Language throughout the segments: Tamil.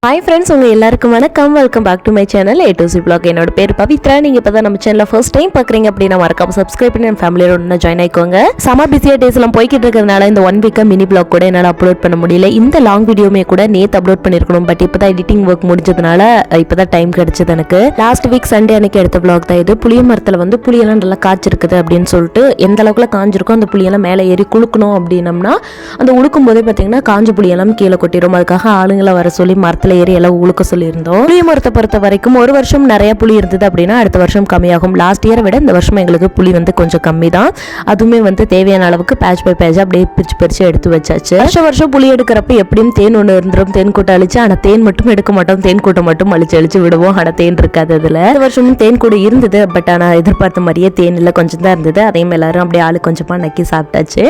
ஹாய் ஃப்ரெண்ட்ஸ், உங்கள் எல்லாருக்கும் வணக்கம். Welcome back to my channel A to Z Vlog. என்னோட பேர் பவித்ரா. நீங்கள் இப்போ தான் நம்ம சேனலில் ஃபர்ஸ்ட் டைம் பார்க்குறீங்க அப்படின்னா மறக்காம சப்ஸ்கிரைப் பண்ணி நம்ம ஃபேமிலியோட ஜாயின் ஆயிக்கோங்க. சம பிஸியாக டேஸ் எல்லாம் போய்கிட்டு இருக்கிறதுனால இந்த 1 வீக்காக மினி பிளாக் கூட என்னால் அப்லோட் பண்ண முடியல. இந்த லாங் வீடியோமே கூட நேற்று அப்லோட் பண்ணியிருக்கணும், பட் இப்போ தான் எடிட்டிங் ஒர்க் முடிஞ்சதுனால இப்போ தான் டைம் கிடைச்சது எனக்கு. லாஸ்ட் வீக் சண்டே அன்னைக்கு எடுத்த பிளாக் தான் இது. புளிய மரத்தில் வந்து புளியெல்லாம் நல்லா காய்ச்சிருக்குது அப்படின்னு சொல்லிட்டு எந்த அளவுக்குலாம் காஞ்சிருக்கோ அந்த புளியெல்லாம் மேலே ஏறி குளுக்கணும் அப்படின்னம்னா அந்த உழுக்கும் போதே பார்த்தீங்கன்னா காஞ்ச புளியெல்லாம் கீழே கொட்டிடும். அதுக்காக ஆளுங்களை வர சொல்லி மரத்தில் ஏறி எல்லாம் உழுக்க சொல்லியிருந்தோம். புளிய மரத்தை பொறுத்த வரைக்கும் ஒரு வருஷம் நிறைய புளி இருந்தது அப்படின்னா அடுத்த வருஷம் கம்மியாகும். லாஸ்ட் இயரை விட இந்த வருஷம் எங்களுக்கு புளி வந்து கொஞ்சம் கம்மி தான். அதுவுமே வந்து தேவையான அளவுக்கு பேட்ச் பை பேட்ச் அப்படியே பிரிச்சு எடுத்து வச்சாச்சு. வருஷம் புளி எடுக்கிறப்ப எப்படியும் தேன் ஒன்று இருந்துரும், தேன் கூட்டை அழிச்சு. ஆனால் தேன் மட்டும் எடுக்க மாட்டோம், தேன் கூட்டை மட்டும் அழிச்சு விடுவோம். ஆனால் தேன் இருக்காது. அதில் இந்த வருஷமும் தேன் கூடை இருந்தது, பட் ஆனால் எதிர்பார்த்த மாதிரியே தேன் இல்லை, கொஞ்சம் தான் இருந்தது. அதையும் எல்லாரும் அப்படியே ஆளு கொஞ்சமாக நக்கி சாப்பிட்டாச்சு.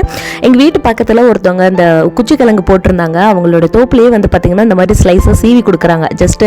எங்கள் வீட்டு பக்கத்தில் ஒருத்தவங்க இந்த குச்சி கிழங்கு போட்டிருந்தாங்க. அவங்களோட தோப்புலேயே வந்து பார்த்தீங்கன்னா இந்த மாதிரி ஸ்லைஸாக சீவி கொடுக்குறாங்க. ஜஸ்ட்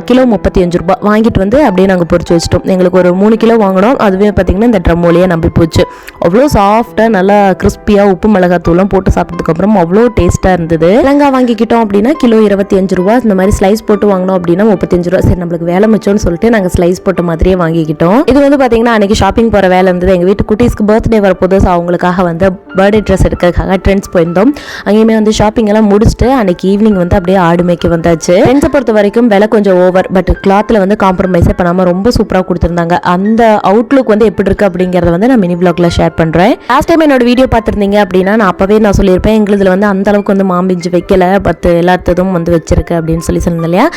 கிலோ 35 ரூபாய் வாங்கிட்டு வந்து அப்படியே நாங்கள் பொறிச்சு வச்சிட்டோம். எங்களுக்கு ஒரு 3 கிலோ வாங்கினோம். அதுவே பார்த்தீங்கன்னா இந்த ட்ரம் வழியாக நம்பி போச்சு. அவ்வளோ சாஃப்டாக நல்லா கிறிஸ்பியாக உப்பு மிளகாத்தூள்லாம் போட்டு சாப்பிட்டதுக்கப்புறம் அவ்வளோ டேஸ்ட்டாக இருந்தது. கிழங்காய் வாங்கிக்கிட்டோம் அப்படின்னா கிலோ 25 ரூபா. இந்த மாதிரி ஸ்லைஸ் போட்டு வாங்கினோம் அப்படின்னா 35 ரூபா. சரி, நம்மளுக்கு வேலை மிச்சம்னு சொல்லிட்டு நாங்கள் ஸ்லைஸ் போட்ட மாதிரியே வாங்கிக்கிட்டோம். இது வந்து பார்த்தீங்கன்னா அன்றைக்கி ஷாப்பிங் போகிற வேலை இருந்தது. எங்கள் வீட்டு குட்டீஸ்க்கு பர்த்டே வரப்போது, ஸோ அவங்களுக்காக வந்து பர்த்டே ட்ரெஸ் எடுக்கிறதுக்காக ட்ரெண்ட்ஸ் போயிருந்தோம். அங்கேயுமே வந்து ஷாப்பிங் எல்லாம் முடிச்சுட்டு அன்றைக்கி ஈவினிங் வந்து அப்படியே ஆடு மேய்க்க வந்தாச்சு. ஃப்ரெண்ட்ஸை பொறுத்த வரைக்கும் விலை கொஞ்சம் ஓவர், பட் கிளாத்தில் வந்து காம்ப்ரமைஸே பண்ணாமல் ரொம்ப சூப்பராக கொடுத்துருந்தாங்க. அந்த அவுட்லுக் வந்து எப்படி இருக்குது அப்படிங்கிறத வந்து நான் மினி பிளாக்ல ஷேர் பண்ணுறேன். லாஸ்ட் டைம் என்னோட வீடியோ பார்த்துருந்தீங்க அப்படின்னா நான் அப்போவே நான் சொல்லியிருப்பேன், எங்களுதில் வந்து அந்த அளவுக்கு வந்து மாம்பிஞ்சு வைக்கல, பட் எல்லாத்ததும் வந்து வச்சிருக்கு அப்படின்னு சொல்லியிருந்தேன் இல்லையா.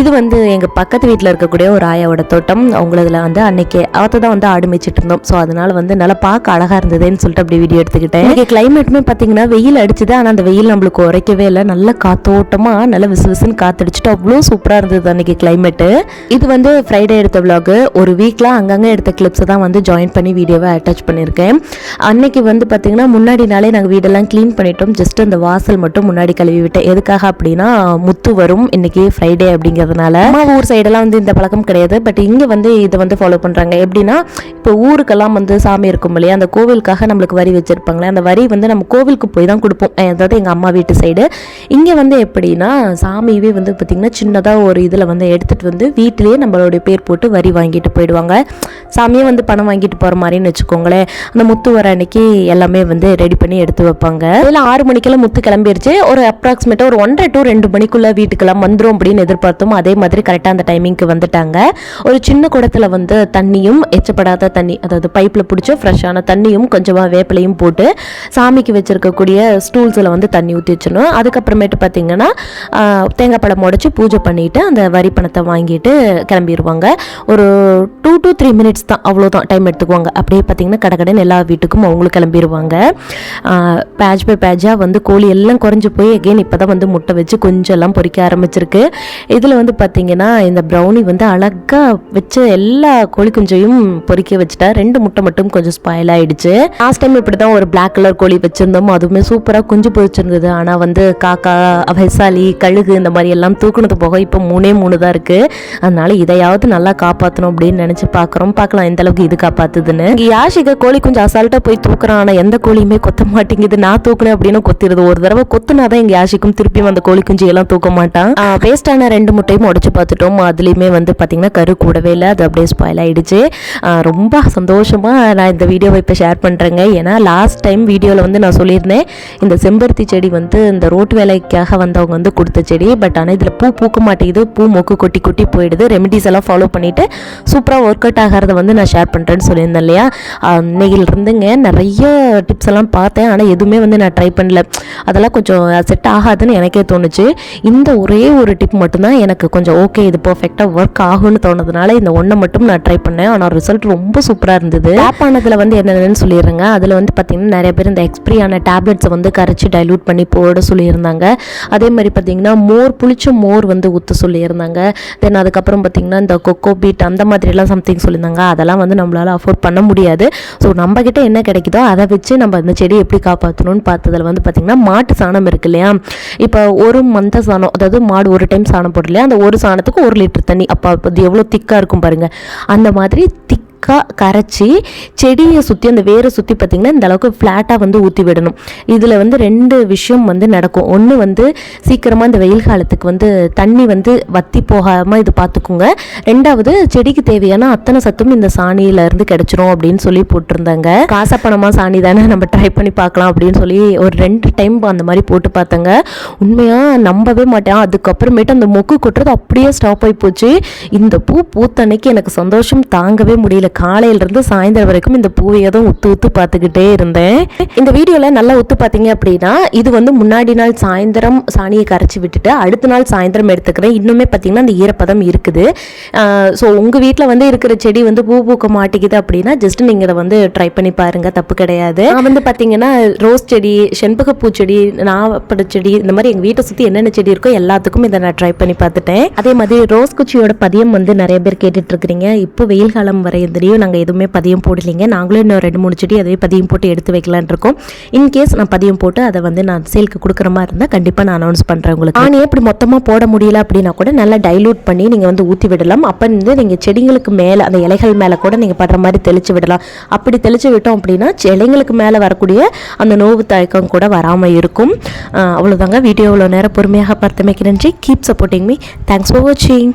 இது வந்து எங்கள் பக்கத்து வீட்டில் இருக்கக்கூடிய ஒரு ஆயாவோட தோட்டம். அவங்களதில் வந்து அன்னைக்கு அவத்த தான் வந்து ஆடு மேய்ச்சிட்டு இருந்தோம். ஸோ அதனால வந்து நல்லா பார்க்க அழகாக இருந்ததுன்னு சொல்லிட்டு அப்படி வீடியோ எடுத்துக்கிட்டேன். இன்றைக்கி கிளைமேட்டுமே பார்த்தீங்கன்னா வெயில் அடிச்சுது, ஆனால் அந்த வெயில் நம்மளுக்கு உரைக்கவே இல்லை. நல்ல காத்தோட்டமாக நல்ல விசுன்னு காத்தடிச்சுட்டு அவ்வளோ சூப்பராக இருந்தது அன்றைக்கி கிளைமேட்டு. இது வந்து ஃப்ரைடே எடுத்த விலாக். ஒரு வீக்கில் அங்கங்கே எடுத்த கிளிப்ஸை தான் வந்து ஜாயின் பண்ணி வீடியோவை அட்டாச் பண்ணியிருக்கேன். அன்னைக்கு வந்து பார்த்தீங்கன்னா முன்னாடி நாளே நாங்கள் வீடெல்லாம் க்ளீன் பண்ணிட்டோம். ஜஸ்ட் அந்த வாசல் மட்டும் முன்னாடி கழுவி விட்டேன். எதுக்காக அப்படின்னா முத்து வரும் இன்னைக்கு ஃப்ரைடே அப்படிங்கிறதுனால. அம்மா ஊர் சைடெல்லாம் வந்து இந்த பழக்கம் கிடையாது, பட் இங்கே வந்து இதை வந்து ஃபாலோ பண்ணுறாங்க. எப்படின்னா இப்போ ஊருக்கெல்லாம் வந்து சாமி இருக்கும் இல்லையா, அந்த கோவிலுக்காக நம்மளுக்கு வரி வச்சுருப்பாங்களே, அந்த வரி வந்து நம்ம கோவிலுக்கு போய் தான் கொடுப்போம். அதாவது எங்கள் அம்மா வீட்டு சைடு. இங்கே வந்து எப்படின்னா சாமியவே வந்து பார்த்திங்கன்னா சின்னதாக ஒரு இதில் வந்து எடுத்துகிட்டு வந்து வீட்டிலேயே நம்மளுடைய பேர் போட்டு வரி வாங்கிட்டு போயிடுவாங்க. சாமியே வந்து பணம் வாங்கிட்டு போகிற மாதிரின்னு வச்சுக்கோங்களேன். அந்த முத்து வர அன்னைக்கு எல்லாமே வந்து ரெடி பண்ணி எடுத்து வைப்பாங்க. இதில் 6 மணிக்கெல்லாம் முத்து கிளம்பிடுச்சு. ஒரு அப்ராக்சிமேட்டாக ஒரு 1:30 to 2 மணிக்குள்ளே வீட்டுக்கெல்லாம் வந்துடும் அப்படின்னு எதிர்பார்த்தோம். அதே மாதிரி கரெக்டாக அந்த டைமிங்க்கு வந்துட்டாங்க. ஒரு சின்ன குடத்தில் வந்து தண்ணியும் எச்சப்படாத தண்ணி, அதாவது பைப்பில் பிடிச்ச ஃப்ரெஷ்ஷான தண்ணியும் கொஞ்சமாக வேப்பிலையும் போட்டு சாமிக்கு வச்சுருக்கக்கூடிய ஸ்டூல்ஸில் வந்து தண்ணி ஊற்றி வச்சிடணும். அதுக்கப்புறமேட்டு பார்த்திங்கன்னா தேங்காய் பழம் உடைச்சி பூஜை பண்ணிவிட்டு அந்த வரி பணத்தை வாங்கிட்டு கிளம்பிடுவாங்க. ஒரு 2 to 3 மினிட்ஸ் தான், அவ்வளோதான் டைம் எடுத்துக்குவாங்க. அப்படியே பார்த்திங்கன்னா கடகடன் எல்லா வீட்டுக்கும் அவங்களும் கிளம்பிடுவாங்க. பேட்ச் பை பேட்சாக வந்து கோழி எல்லாம் குறைஞ்சி போய் அகெயின் இப்போ தான் வந்து முட்டை வச்சு கொஞ்சம் எல்லாம் பொறிக்க ஆரம்பிச்சிருக்கு. இதில் வந்து பார்த்திங்கன்னா இந்த ப்ரௌனி வந்து அழகாக வச்சு எல்லா கோழி குஞ்சையும் பொறிக்க வச்சுட்டா. 2 முட்டை மட்டும் கொஞ்சம் ஸ்பாயில் ஆகிடுச்சு. லாஸ்ட் டைம் இப்படி தான் ஒரு பிளாக் கலர் கோழி வச்சுருந்தோம். அதுவுமே சூப்பராக குஞ்சு பொறிச்சிருந்தது. ஆனால் வந்து காக்கா, வைசாலி, கழுகு இந்த மாதிரி எல்லாம் தூக்குனது போக இப்போ 3 தான் இருக்குது. அதனால இதையாவது நல்லா காப்பாற்றணும் அப்படின்னு நினச்சி பார்க்கலாம் எந்த அளவுக்கு இது காப்பாற்றுதுன்னு. யாஷிகா கோழி கொஞ்சம் அசால்ட்டாக போய் தூக்குறான், ஆனால் எந்த கோழியுமே கொத்த மாட்டேங்குது. நான் தூக்குனேன் அப்படின்னு கொத்திடுது. ஒரு தடவை கொத்துனாதான் எங்கள் யாஷிக்கும் திருப்பியும் அந்த கோழி குஞ்சு எல்லாம் தூக்க மாட்டான். வேஸ்டான 2 முட்டையும் உடச்சு பார்த்துட்டோம். அதுலேயுமே வந்து பார்த்திங்கன்னா கரு கூடவே இல்லை, அது அப்படியே ஸ்பாயில் ஆகிடுச்சு. ரொம்ப சந்தோஷமாக நான் இந்த வீடியோவை இப்போ ஷேர் பண்ணுறேங்க. ஏன்னா லாஸ்ட் டைம் வீடியோவில் வந்து நான் சொல்லியிருந்தேன், இந்த செம்பருத்தி செடி வந்து இந்த ரோட்டு வேலைக்காக வந்தவங்க வந்து கொடுத்த செடி. பட் ஆனால் இதில் பூ பூக்க மாட்டேங்குது, பூ மொக்கு கொட்டி போயிடுது. ரெமிடிஸ் எல்லாம் ஃபாலோ பண்ணிவிட்டு சூப்பராக ஒர்க் அவுட் ஆகிறத வந்து நான் ஷேர் பண்ணுறேன்னு சொல்லியிருந்தேன் இல்லையா. இன்னைக்கிலிருந்துங்க நிறைய டிப்ஸ் எல்லாம் பார்த்தேன், ஆனால் எதுவுமே வந்து நான் ட்ரை பண்ணல. அதெல்லாம் கொஞ்சம் செட் ஆகாதுன்னு எனக்கே தோணுச்சு. இந்த ஒரே ஒரு டிப் மட்டும்தான் எனக்கு கொஞ்சம் ஓகே, இது பர்ஃபெக்டாக ஒர்க் ஆகும்னு தோணுதுனால இந்த ஒன்றை மட்டும் நான் ட்ரை பண்ணேன். ஆனால் ரிசல்ட் ரொம்ப சூப்பராக இருந்தது. டேப் ஆனதில் வந்து என்னென்னு சொல்லிடுறேங்க. அதில் வந்து பார்த்திங்கன்னா நிறைய பேர் இந்த எக்ஸ்பிரியான டேப்லெட்ஸை வந்து கரைச்சி டைல்யூட் பண்ணி போட சொல்லியிருந்தாங்க. அதே மாதிரி பார்த்திங்கன்னா புளிச்ச மோர் வந்து ஊற்ற சொல்லியிருந்தாங்க. தென் அதுக்கப்புறம் பார்த்திங்கன்னா இந்த கொக்கோ பீட் அந்த மாதிரிலாம் சம்திங் சொல்லியிருந்தாங்க. அதெல்லாம் வந்து நம்மளால் அஃபோர்ட் பண்ண முடியாது. ஸோ நம்மக்கிட்ட என்ன கிடைக்குதோ அதை வச்சு நம்ம இந்த செடியை எப்படி காப்பாற்றணும்னு பார்த்ததில் வந்து பார்த்திங்கன்னா மாட்டு சாணம் இருக்கு இல்லையா. இப்போ ஒரு மந்த சாணம், அதாவது மாடு ஒரு டைம் சாணம் போடலையா, அந்த ஒரு சாணத்துக்கு 1 லிட்டர் தண்ணி. அப்போ அது எவ்வளோ திக்காக இருக்கும் பாருங்கள். அந்த மாதிரி திக் திக்காக கரைச்சி செடியை சுற்றி அந்த வேரை சுற்றி பார்த்திங்கன்னா இந்த அளவுக்கு ஃப்ளாட்டாக வந்து ஊற்றி விடணும். இதில் வந்து 2 விஷயம் வந்து நடக்கும். ஒன்று வந்து சீக்கிரமாக இந்த வெயில் காலத்துக்கு வந்து தண்ணி வந்து வற்றி போகாமல் இது பார்த்துக்குங்க. 2வது செடிக்கு தேவையான அத்தனை சத்தும் இந்த சாணியிலேருந்து கிடைச்சிரும் அப்படின்னு சொல்லி போட்டிருந்தாங்க. காசை பணமாக சாணி தானே, நம்ம ட்ரை பண்ணி பார்க்கலாம் அப்படின்னு சொல்லி ஒரு 2 டைம் அந்த மாதிரி போட்டு பார்த்தாங்க. உண்மையாக நம்பவே மாட்டேன். அதுக்கப்புறமேட்டு அந்த மொக்கு கொட்டுறது அப்படியே ஸ்டாப் ஆகி போச்சு. இந்த பூ பூத்தன்னைக்கு எனக்கு சந்தோஷம் தாங்கவே முடியல. காலையிலேருந்து சாயந்தரம் வரைக்கும் இந்த பூவையை தான் உத்து பார்த்துக்கிட்டே இருந்தேன். இந்த வீடியோவில் நல்லா உத்து பார்த்தீங்க அப்படின்னா இது வந்து முன்னாடி நாள் சாயந்தரம் சாணியை கரைச்சி விட்டுட்டு அடுத்த நாள் சாயந்தரம் எடுத்துக்கிறேன். இன்னுமே பார்த்தீங்கன்னா அந்த ஈரப்பதம் இருக்குது. ஸோ உங்கள் வீட்டில் வந்து இருக்கிற செடி வந்து பூ பூக்க மாட்டேங்குது அப்படின்னா ஜஸ்ட் நீங்கள் இதை வந்து ட்ரை பண்ணி பாருங்கள், தப்பு கிடையாது. நான் வந்து பார்த்தீங்கன்னா ரோஸ் செடி, செண்பகப்பூ செடி, நாவப்பட செடி, இந்த மாதிரி எங்கள் வீட்டை சுற்றி என்னென்ன செடி இருக்கோ எல்லாத்துக்கும் இதை நான் ட்ரை பண்ணி பார்த்துட்டேன். அதே மாதிரி ரோஸ் குச்சியோட பதியம் வந்து நிறைய பேர் கேட்டுட்டு இருக்கிறீங்க. இப்போ வெயில் காலம் வரையும் நாங்கள் எதுவுமே பதியம் போடலைங்க. நாங்களும் இன்னும் 2-3 செடி அதுவே பதியம் போட்டு எடுத்து வைக்கலான் இருக்கோம். இன்கேஸ் நான் பதியம் போட்டு அதை வந்து நான் சேலுக்கு கொடுக்குற மாதிரி இருந்தால் கண்டிப்பாக நான் அனௌன்ஸ் பண்ணுறேன் உங்களுக்கு. ஆனே இப்படி மொத்தமாக போட முடியல அப்படின்னா கூட நல்லா டைலூட் பண்ணி நீங்கள் வந்து ஊற்றி விடலாம். அப்போ வந்து நீங்கள் செடிங்களுக்கு மேலே அந்த இலைகள் மேலே கூட நீங்கள் படுற மாதிரி தெளித்து விடலாம். அப்படி தெளித்து விட்டோம் அப்படின்னா இலைங்களுக்கு மேலே வரக்கூடிய அந்த நோவு தயக்கம் கூட வராமல் இருக்கும். அவ்வளோதாங்க. வீடியோ இவ்வளோ நேரம் பொறுமையாக பார்த்தமைக்கு நன்றி. Keep supporting me. Thanks for வாட்சிங்.